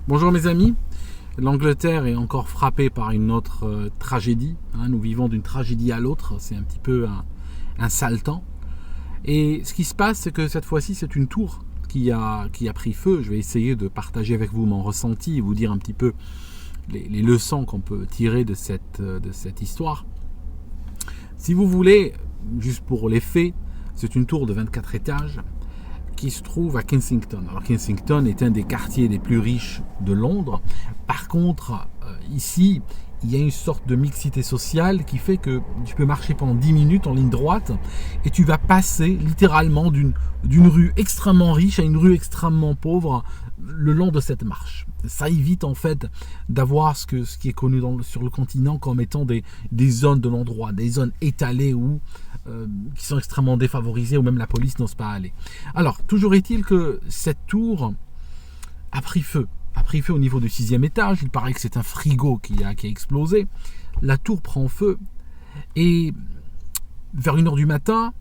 Bonjour mes amis, l'Angleterre est encore frappée par une autre tragédie. Nous vivons d'une tragédie à l'autre, c'est un petit peu un sale temps. Et ce qui se passe, c'est que cette fois-ci, c'est une tour qui a pris feu. Je vais essayer de partager avec vous mon ressenti et vous dire un petit peu les leçons qu'on peut tirer de cette histoire. Si vous voulez, juste pour les faits, c'est une tour de 24 étages qui se trouve à Kensington. Alors Kensington est un des quartiers les plus riches de Londres. Par contre, ici, il y a une sorte de mixité sociale qui fait que tu peux marcher pendant 10 minutes en ligne droite et tu vas passer littéralement d'une rue extrêmement riche à une rue extrêmement pauvre le long de cette marche. Ça évite en fait d'avoir ce qui est connu sur le continent comme étant des zones de l'endroit, des zones étalées qui sont extrêmement défavorisées où même la police n'ose pas aller. Alors, toujours est-il que cette tour a pris feu. Au niveau du 6e étage. Il paraît que c'est un frigo qui a explosé. La tour prend feu et vers 1h du matin,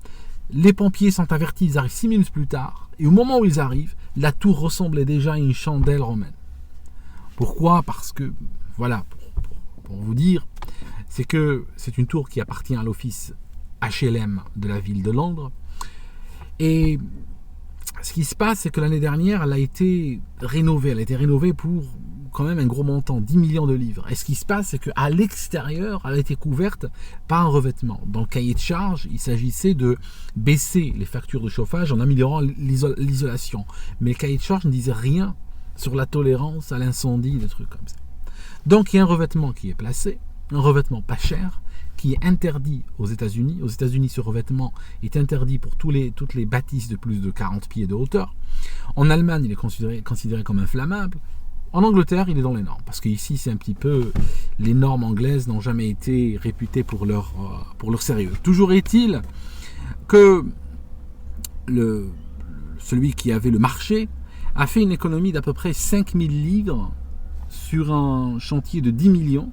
les pompiers sont avertis, ils arrivent 6 minutes plus tard et au moment où ils arrivent, la tour ressemblait déjà à une chandelle romaine. Pourquoi ? Parce que, voilà, pour vous dire, c'est que c'est une tour qui appartient à l'office HLM de la ville de Londres. Et ce qui se passe, c'est que l'année dernière, elle a été rénovée. Elle a été rénovée pour quand même un gros montant, 10 millions de livres. Et ce qui se passe, c'est qu'à l'extérieur, elle a été couverte par un revêtement. Dans le cahier de charge, il s'agissait de baisser les factures de chauffage en améliorant l'isolation. Mais le cahier de charge ne disait rien sur la tolérance à l'incendie, des trucs comme ça. Donc il y a un revêtement qui est placé, un revêtement pas cher, qui est interdit aux États-Unis. Aux États-Unis, ce revêtement est interdit pour toutes les bâtisses de plus de 40 pieds de hauteur. En Allemagne, il est considéré comme inflammable. En Angleterre, il est dans les normes. Parce qu'ici, c'est un petit peu... Les normes anglaises n'ont jamais été réputées pour leur sérieux. Toujours est-il que celui qui avait le marché a fait une économie d'à peu près 5000 livres sur un chantier de 10 millions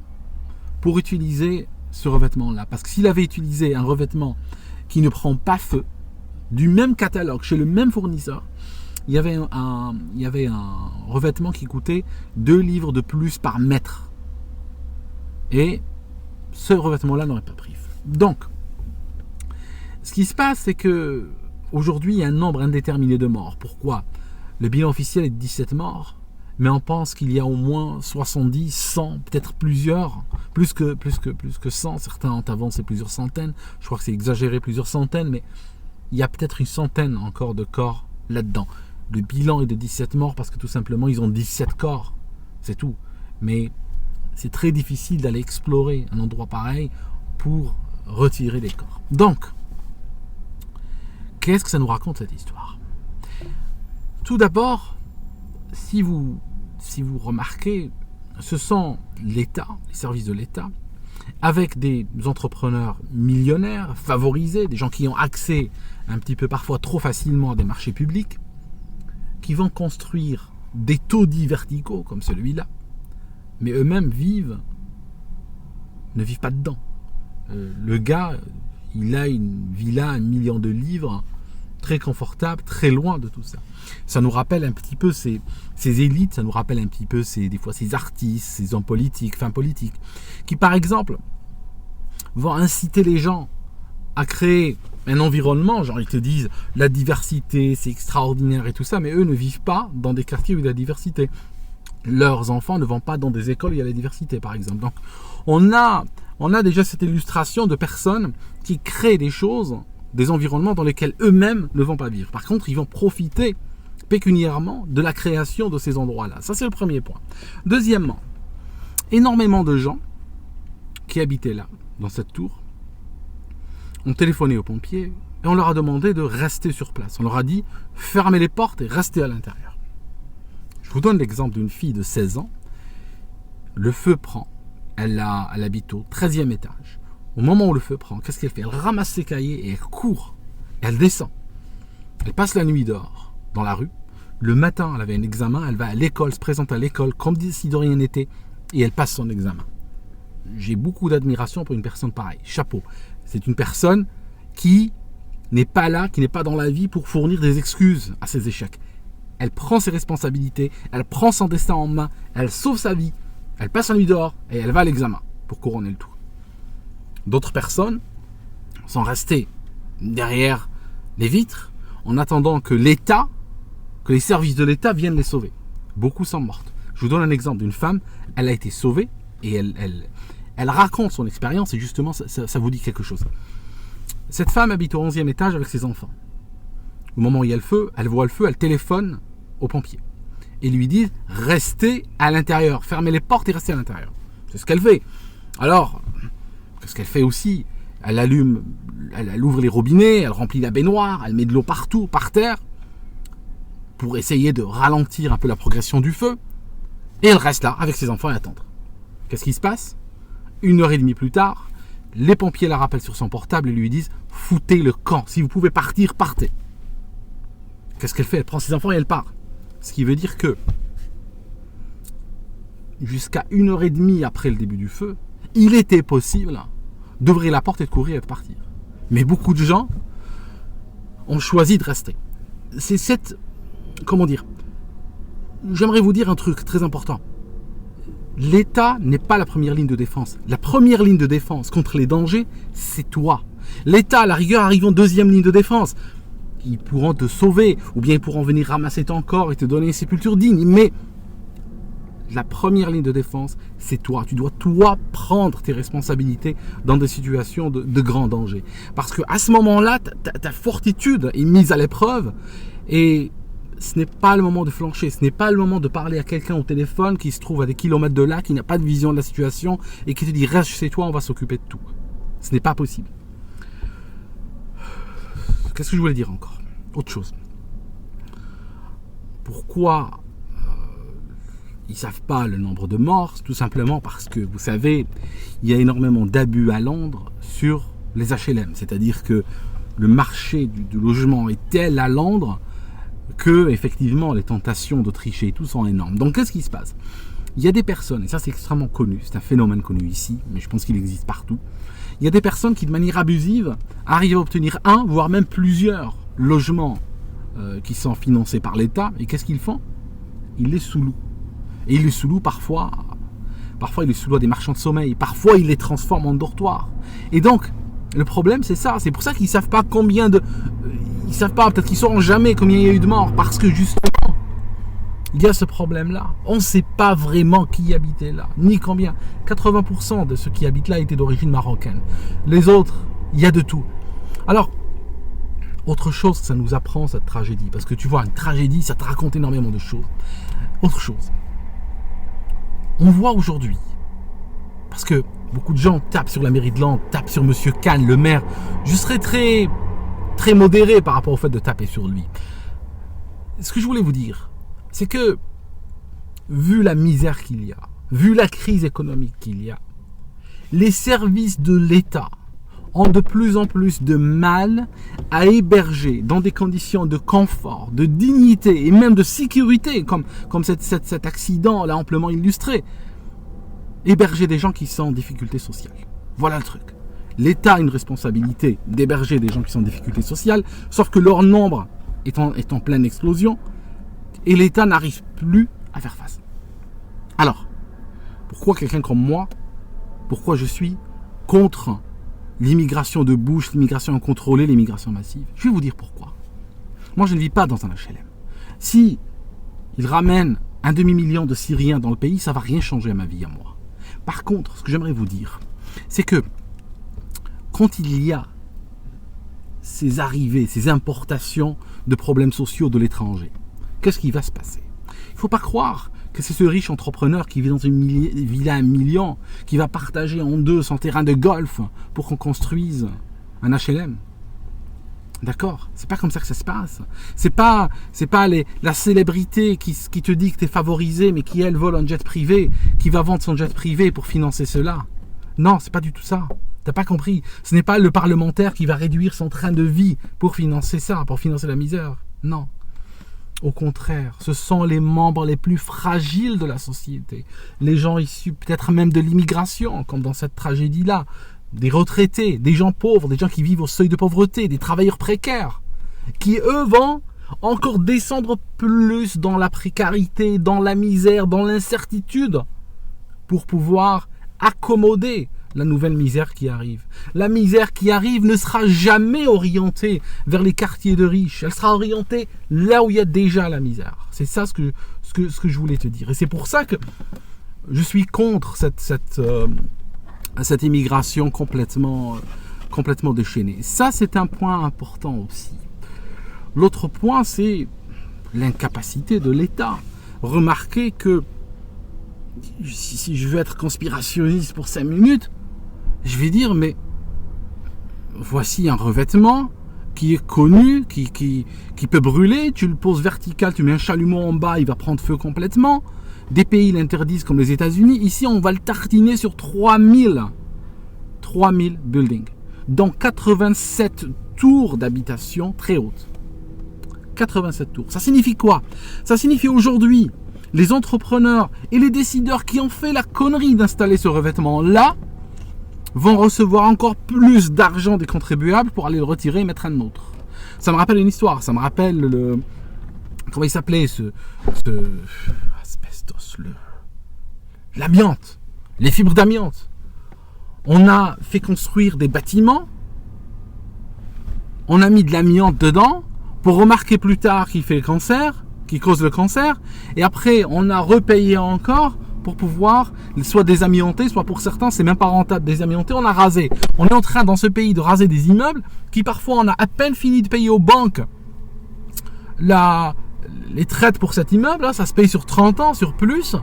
pour utiliser ce revêtement-là. Parce que s'il avait utilisé un revêtement qui ne prend pas feu, du même catalogue, chez le même fournisseur, il y avait un revêtement qui coûtait 2 livres de plus par mètre. Et ce revêtement-là n'aurait pas pris feu. Donc, ce qui se passe, c'est que aujourd'hui, il y a un nombre indéterminé de morts. Pourquoi ? Le bilan officiel est de 17 morts, mais on pense qu'il y a au moins 70, 100, peut-être plusieurs, plus que 100. Certains ont avancé plusieurs centaines. Je crois que c'est exagéré, plusieurs centaines, mais il y a peut-être une centaine encore de corps là-dedans. Le bilan est de 17 morts parce que tout simplement, ils ont 17 corps. C'est tout. Mais c'est très difficile d'aller explorer un endroit pareil pour retirer les corps. Donc, qu'est-ce que ça nous raconte cette histoire ? Tout d'abord, si vous remarquez, ce sont l'État, les services de l'État, avec des entrepreneurs millionnaires, favorisés, des gens qui ont accès un petit peu parfois trop facilement à des marchés publics, qui vont construire des taudis verticaux comme celui-là, mais eux-mêmes ne vivent pas dedans. Le gars, il a une villa à 1 million de livres, très confortable, très loin de tout ça. Ça nous rappelle un petit peu ces élites, ça nous rappelle un petit peu des fois ces artistes, ces hommes politiques, qui par exemple vont inciter les gens à créer un environnement, genre ils te disent la diversité c'est extraordinaire et tout ça, mais eux ne vivent pas dans des quartiers où il y a la diversité. Leurs enfants ne vont pas dans des écoles où il y a la diversité par exemple. Donc on a déjà cette illustration de personnes qui créent des choses, des environnements dans lesquels eux-mêmes ne vont pas vivre. Par contre, ils vont profiter pécuniairement de la création de ces endroits-là. Ça, c'est le premier point. Deuxièmement, énormément de gens qui habitaient là, dans cette tour, ont téléphoné aux pompiers et on leur a demandé de rester sur place. On leur a dit, fermez les portes et restez à l'intérieur. Je vous donne l'exemple d'une fille de 16 ans. Le feu prend. Elle habite au 13e étage. Au moment où le feu prend, qu'est-ce qu'elle fait ? Elle ramasse ses cahiers et elle court. Elle descend. Elle passe la nuit dehors, dans la rue. Le matin, elle avait un examen. Elle va à l'école, se présente à l'école, comme si de rien n'était, et elle passe son examen. J'ai beaucoup d'admiration pour une personne pareille. Chapeau. C'est une personne qui n'est pas là, qui n'est pas dans la vie pour fournir des excuses à ses échecs. elle prend ses responsabilités, elle prend son destin en main, elle sauve sa vie, elle passe la nuit dehors et elle va à l'examen pour couronner le tout. D'autres personnes sont restées derrière les vitres en attendant que l'État, que les services de l'État viennent les sauver. Beaucoup sont mortes. Je vous donne un exemple d'une femme, elle a été sauvée et elle raconte son expérience et justement ça vous dit quelque chose. Cette femme habite au 11e étage avec ses enfants. Au moment où il y a le feu, elle voit le feu, elle téléphone aux pompiers et lui dit restez à l'intérieur, fermez les portes et restez à l'intérieur. C'est ce qu'elle fait. Alors, qu'est-ce qu'elle fait aussi? Elle ouvre les robinets, elle remplit la baignoire, elle met de l'eau partout, par terre, pour essayer de ralentir un peu la progression du feu. Et elle reste là avec ses enfants et attendre. Qu'est-ce qui se passe? 1h30 plus tard, les pompiers la rappellent sur son portable et lui disent foutez le camp, si vous pouvez partir, partez. Qu'est-ce qu'elle fait? Elle prend ses enfants et elle part. Ce qui veut dire que jusqu'à 1h30 après le début du feu, il était possible d'ouvrir la porte et de courir et de partir. Mais beaucoup de gens ont choisi de rester. C'est cette... Comment dire? J'aimerais vous dire un truc très important. L'État n'est pas la première ligne de défense. La première ligne de défense contre les dangers, c'est toi. L'État, à la rigueur, arrive en deuxième ligne de défense. Ils pourront te sauver, ou bien ils pourront venir ramasser ton corps et te donner une sépulture digne. Mais la première ligne de défense, c'est toi. Tu dois, toi, prendre tes responsabilités dans des situations de grand danger. Parce qu'à ce moment-là, ta fortitude est mise à l'épreuve et ce n'est pas le moment de flancher. Ce n'est pas le moment de parler à quelqu'un au téléphone qui se trouve à des kilomètres de là, qui n'a pas de vision de la situation et qui te dit « Reste chez toi, on va s'occuper de tout ». Ce n'est pas possible. Qu'est-ce que je voulais dire encore? Autre chose. Pourquoi ils ne savent pas le nombre de morts? Tout simplement parce que, vous savez, il y a énormément d'abus à Londres sur les HLM. C'est-à-dire que le marché du logement est tel à Londres que, effectivement, les tentations de tricher et tout sont énormes. Donc, qu'est-ce qui se passe? Il y a des personnes, et ça c'est extrêmement connu, c'est un phénomène connu ici, mais je pense qu'il existe partout. Il y a des personnes qui, de manière abusive, arrivent à obtenir un, voire même plusieurs logements qui sont financés par l'État. Et qu'est-ce qu'ils font? Ils les sous-louent. Et ils les sous-louent parfois ils les sous-louent à des marchands de sommeil, parfois ils les transforment en dortoir. Et donc, le problème c'est ça, c'est pour ça qu'ils ne savent pas combien de... Ils savent pas, peut-être qu'ils ne sauront jamais combien il y a eu de morts, parce que justement, il y a ce problème-là. On ne sait pas vraiment qui habitait là, ni combien. 80% de ceux qui habitent là étaient d'origine marocaine. Les autres, il y a de tout. Alors, autre chose que ça nous apprend, cette tragédie, parce que tu vois, une tragédie, ça te raconte énormément de choses. Autre chose, on voit aujourd'hui, parce que beaucoup de gens tapent sur la mairie de Londres, tapent sur Monsieur Khan, le maire. Je serais très, très modéré par rapport au fait de taper sur lui. Ce que je voulais vous dire, c'est que, vu la misère qu'il y a, vu la crise économique qu'il y a, les services de l'État ont de plus en plus de mal à héberger dans des conditions de confort, de dignité et même de sécurité, comme cet accident l'a amplement illustré, héberger des gens qui sont en difficulté sociale. Voilà le truc. L'État a une responsabilité d'héberger des gens qui sont en difficulté sociale, sauf que leur nombre est en pleine explosion et l'État n'arrive plus à faire face. Alors, pourquoi quelqu'un comme moi, pourquoi je suis contre l'immigration de Bush, l'immigration incontrôlée, l'immigration massive? Je vais vous dire pourquoi. Moi, je ne vis pas dans un HLM. Si il ramène 1 demi-million de Syriens dans le pays, ça ne va rien changer à ma vie, à moi. Par contre, ce que j'aimerais vous dire, c'est que quand il y a ces arrivées, ces importations de problèmes sociaux de l'étranger, qu'est-ce qui va se passer? Il ne faut pas croire que c'est ce riche entrepreneur qui vit dans une villa à 1 million, qui va partager en deux son terrain de golf pour qu'on construise un HLM. D'accord? C'est pas comme ça que ça se passe. C'est pas la célébrité qui te dit que tu es favorisé, mais qui, elle, vole un jet privé, qui va vendre son jet privé pour financer cela. Non, c'est pas du tout ça. T'as pas compris? Ce n'est pas le parlementaire qui va réduire son train de vie pour financer ça, pour financer la misère. Non. Au contraire, ce sont les membres les plus fragiles de la société. Les gens issus peut-être même de l'immigration, comme dans cette tragédie-là. Des retraités, des gens pauvres, des gens qui vivent au seuil de pauvreté, des travailleurs précaires, qui eux vont encore descendre plus dans la précarité, dans la misère, dans l'incertitude, pour pouvoir accommoder la nouvelle misère qui arrive. La misère qui arrive ne sera jamais orientée vers les quartiers de riches. Elle sera orientée là où il y a déjà la misère. C'est ça ce que je voulais te dire. Et c'est pour ça que je suis contre cette immigration complètement déchaînée. Ça, c'est un point important aussi. L'autre point, c'est l'incapacité de l'État. Remarquez que si je veux être conspirationniste pour 5 minutes, je vais dire, mais voici un revêtement qui est connu, qui peut brûler, tu le poses vertical, tu mets un chalumeau en bas, il va prendre feu complètement. Des pays l'interdisent comme les États-Unis. Ici, on va le tartiner sur 3000 buildings, dont 87 tours d'habitation très hautes. 87 tours. Ça signifie quoi? Ça signifie aujourd'hui, les entrepreneurs et les décideurs qui ont fait la connerie d'installer ce revêtement-là vont recevoir encore plus d'argent des contribuables pour aller le retirer et mettre un autre. Ça me rappelle une histoire. Ça me rappelle comment il s'appelait asbestos, l'amiante, les fibres d'amiante. On a fait construire des bâtiments, on a mis de l'amiante dedans pour remarquer plus tard qu'il fait le cancer, qui cause le cancer, et après on a repayé encore pour pouvoir soit désamianter, soit pour certains c'est même pas rentable désamianter, on a rasé. On est en train dans ce pays de raser des immeubles qui parfois on a à peine fini de payer aux banques les traites pour cet immeuble, là, ça se paye sur 30 ans, sur plus.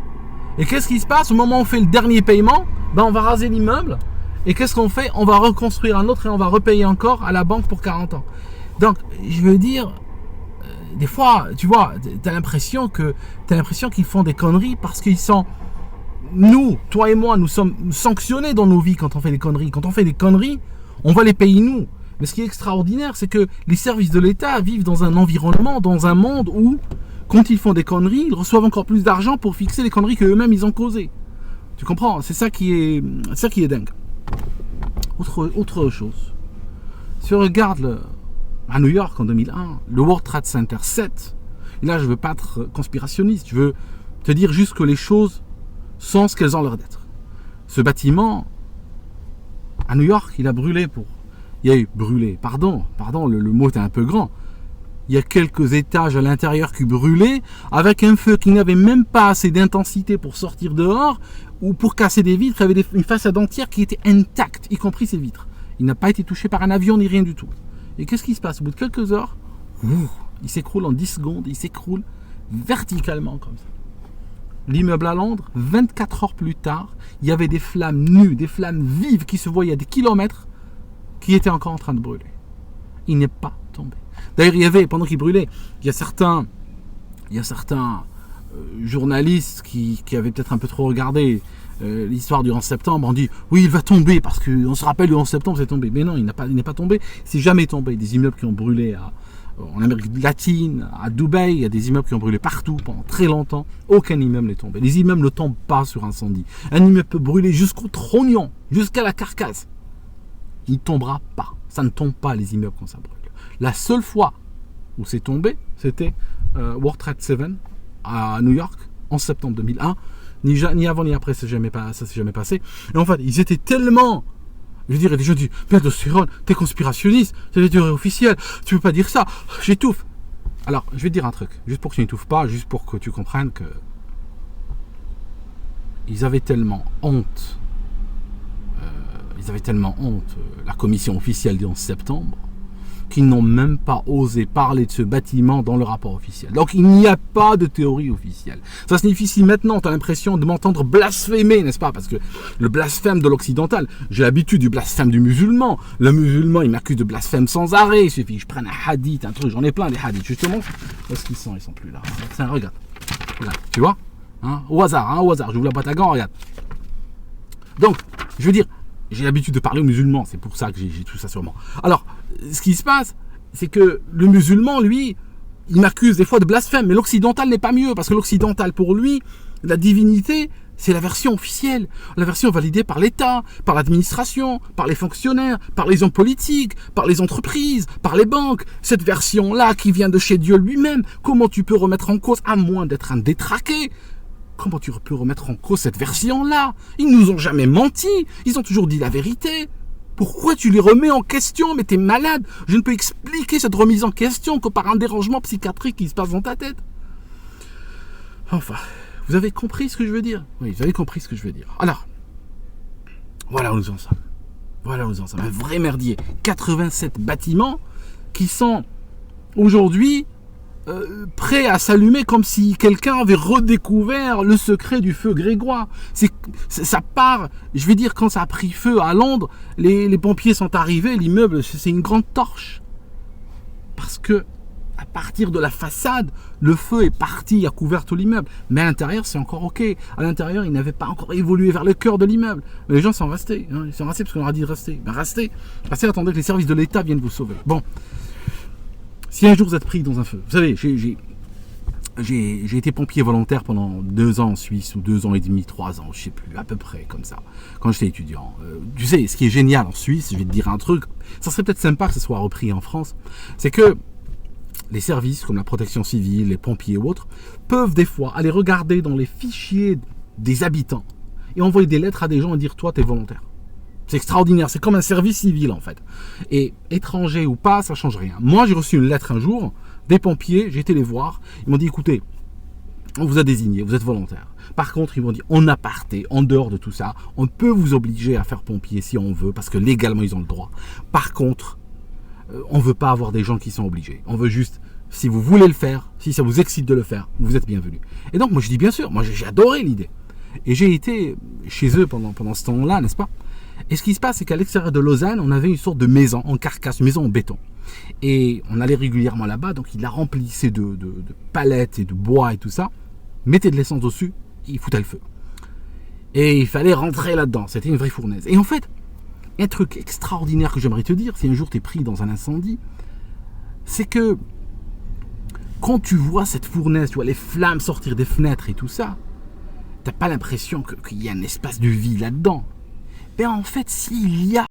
Et qu'est-ce qui se passe au moment où on fait le dernier paiement? On va raser l'immeuble. Et qu'est-ce qu'on fait? On va reconstruire un autre et on va repayer encore à la banque pour 40 ans. Donc, je veux dire, des fois, tu vois, t'as l'impression qu'ils font des conneries parce qu'ils sont... Nous, toi et moi, nous sommes sanctionnés dans nos vies quand on fait des conneries. Quand on fait des conneries, on va les payer nous. Mais ce qui est extraordinaire, c'est que les services de l'État vivent dans un environnement, dans un monde où, quand ils font des conneries, ils reçoivent encore plus d'argent pour fixer les conneries qu'eux-mêmes ils ont causées. Tu comprends? C'est ça qui est dingue. Autre chose. Si on regarde à New York en 2001, le World Trade Center 7, et là je veux pas être conspirationniste, je veux te dire juste que les choses sont ce qu'elles ont l'air d'être. Ce bâtiment, à New York, il a brûlé, pardon, le mot est un peu grand. Il y a quelques étages à l'intérieur qui brûlaient, avec un feu qui n'avait même pas assez d'intensité pour sortir dehors, ou pour casser des vitres. Il y avait une façade entière qui était intacte, y compris ces vitres. Il n'a pas été touché par un avion ni rien du tout. Et qu'est-ce qui se passe? Au bout de quelques heures, il s'écroule en 10 secondes, il s'écroule verticalement comme ça. L'immeuble à Londres, 24 heures plus tard, il y avait des flammes nues, des flammes vives qui se voyaient à des kilomètres, qui étaient encore en train de brûler. Il n'est pas tombé. D'ailleurs, il y avait, pendant qu'il brûlait, il y a certains journalistes qui avaient peut-être un peu trop regardé l'histoire du 11 septembre, on dit oui, il va tomber parce qu'on se rappelle le 11 septembre, c'est tombé. Mais non, il n'est pas tombé. C'est jamais tombé. Des immeubles qui ont brûlé en Amérique latine, à Dubaï, il y a des immeubles qui ont brûlé partout pendant très longtemps. Aucun immeuble n'est tombé. Les immeubles ne tombent pas sur incendie. Un immeuble peut brûler jusqu'au trognon, jusqu'à la carcasse. Il ne tombera pas. Ça ne tombe pas, les immeubles, quand ça brûle. La seule fois où c'est tombé, c'était World Trade 7 à New York, en septembre 2001. Ni avant ni après, ça s'est jamais passé. Et en fait, ils étaient tellement... Je veux dire, il y a des gens qui disent, mais Cyril, t'es conspirationniste, c'est des théories officielles, tu peux pas dire ça, j'étouffe. Alors, je vais te dire un truc, juste pour que tu n'étouffes pas, juste pour que tu comprennes que... Ils avaient tellement honte, la commission officielle du 11 septembre, qu'ils n'ont même pas osé parler de ce bâtiment dans le rapport officiel. Donc il n'y a pas de théorie officielle. Ça signifie si maintenant tu as l'impression de m'entendre blasphémer, n'est-ce pas? Parce que le blasphème de l'occidental, j'ai l'habitude du blasphème du musulman. Le musulman, il m'accuse de blasphème sans arrêt. Il suffit que je prenne un hadith, un truc, j'en ai plein des hadiths. Justement, où est-ce qu'ils sont? Ils sont plus là. Tiens, regarde, tu vois, au hasard, j'ouvre la boîte à gants, regarde. Donc, je veux dire, j'ai l'habitude de parler aux musulmans, c'est pour ça que j'ai tout ça sur moi. Alors, ce qui se passe, c'est que le musulman, lui, il m'accuse des fois de blasphème, mais l'occidental n'est pas mieux, parce que l'occidental, pour lui, la divinité, C'est la version officielle, la version validée par l'État, par l'administration, par les fonctionnaires, par les hommes politiques, par les entreprises, par les banques. Cette version-là qui vient de chez Dieu lui-même, comment tu peux remettre en cause, à moins d'être un détraqué? Comment tu peux remettre en cause cette version-là? Ils nous ont jamais menti, ils ont toujours dit la vérité. Pourquoi tu les remets en question? Mais t'es malade. Je ne peux expliquer cette remise en question que par un dérangement psychiatrique qui se passe dans ta tête. Enfin... Vous avez compris ce que je veux dire? Oui, vous avez compris ce que je veux dire. Alors, voilà où nous en sommes. Voilà où nous en sommes. Un vrai merdier. 87 bâtiments qui sont aujourd'hui prêts à s'allumer comme si quelqu'un avait redécouvert le secret du feu grégoire. Ça part, je vais dire, quand ça a pris feu à Londres, les pompiers sont arrivés, l'immeuble, c'est une grande torche. Parce que à partir de la façade, le feu est parti, a couvert tout l'immeuble. Mais à l'intérieur, c'est encore ok. À l'intérieur, il n'avait pas encore évolué vers le cœur de l'immeuble. Mais les gens sont restés. Ils sont restés parce qu'on leur a dit de rester. Ben restez. Restez, attendez que les services de l'État viennent vous sauver. Bon. Si un jour vous êtes pris dans un feu, vous savez, j'ai été pompier volontaire pendant 2 ans en Suisse, ou 2 ans et demi, 3 ans, je sais plus, à peu près comme ça, quand j'étais étudiant. Tu sais, ce qui est génial en Suisse, je vais te dire un truc, ça serait peut-être sympa que ce soit repris en France, c'est que les services comme la protection civile, les pompiers ou autres, peuvent des fois aller regarder dans les fichiers des habitants et envoyer des lettres à des gens et dire « toi, t'es volontaire ». C'est extraordinaire, c'est comme un service civil en fait. Et étranger ou pas, ça change rien. Moi, j'ai reçu une lettre un jour des pompiers, j'ai été les voir, ils m'ont dit « écoutez, on vous a désigné, vous êtes volontaire. Par contre, ils m'ont dit « en aparté, en dehors de tout ça, on peut vous obliger à faire pompier si on veut, parce que légalement, ils ont le droit. Par contre, on ne veut pas avoir des gens qui sont obligés. On veut juste, si vous voulez le faire, si ça vous excite de le faire, vous êtes bienvenus. » Et donc, moi, je dis bien sûr, moi, j'ai adoré l'idée. Et j'ai été chez eux pendant ce temps-là, n'est-ce pas? Et ce qui se passe, c'est qu'à l'extérieur de Lausanne, on avait une sorte de maison en carcasse, une maison en béton. Et on allait régulièrement là-bas, donc il la remplissait de palettes et de bois et tout ça, mettait de l'essence dessus, et il foutait le feu. Et il fallait rentrer là-dedans, c'était une vraie fournaise. Et en fait, un truc extraordinaire que j'aimerais te dire, si un jour tu es pris dans un incendie, c'est que quand tu vois cette fournaise, tu vois les flammes sortir des fenêtres et tout ça, t'as pas l'impression qu'il y a un espace de vie là-dedans. Mais en fait, s'il y a